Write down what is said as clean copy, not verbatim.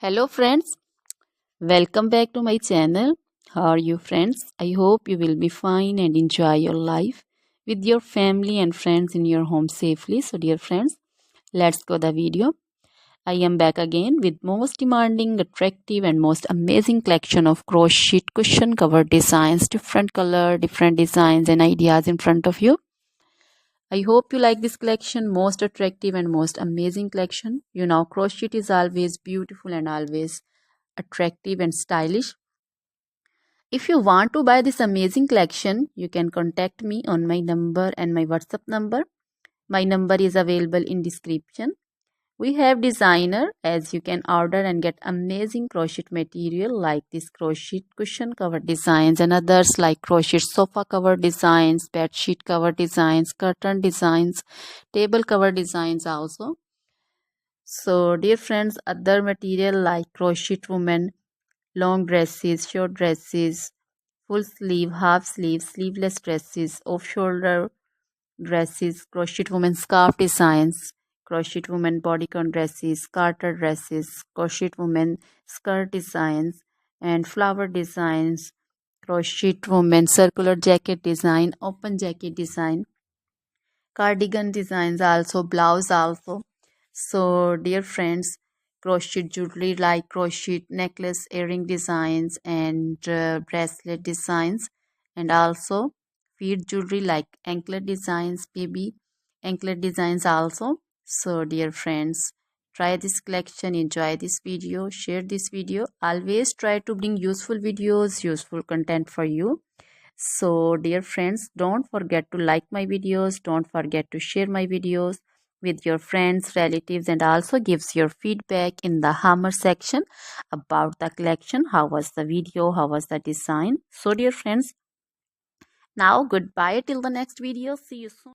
Hello friends, welcome back to my channel. How are you friends? I hope you will be fine and enjoy your life with your family and friends in your home safely. So dear friends, let's go the video. I am back again with most demanding, attractive and most amazing collection of crochet cushion cover designs, different color, different designs and ideas in front of you. I hope you like this collection, most attractive and most amazing collection. You know, crochet is always beautiful and always attractive and stylish. If you want to buy this amazing collection, you can contact me on my number and my WhatsApp number. My number is available in description. We have designer as you can order and get amazing crochet material like this crochet cushion cover designs and others like crochet sofa cover designs, bed sheet cover designs, curtain designs, table cover designs also. So dear friends, other material like crochet women, long dresses, short dresses, full sleeve, half sleeve, sleeveless dresses, off shoulder dresses, crochet women scarf designs, crochet women bodycon dresses, garter dresses, crochet women skirt designs, and flower designs, crochet women circular jacket design, open jacket design, cardigan designs also, blouse also. So dear friends, crochet jewelry like crochet necklace, earring designs and bracelet designs, and also feet jewelry like anklet designs, baby anklet designs also. So dear friends, try this collection, enjoy this video, share this video. Always try to bring useful videos, useful content for you. So dear friends, don't forget to like my videos, don't forget to share my videos with your friends, relatives, and also gives your feedback in the hammer section about the collection. How was the video? How was the design? So dear friends, now goodbye till the next video. See you soon.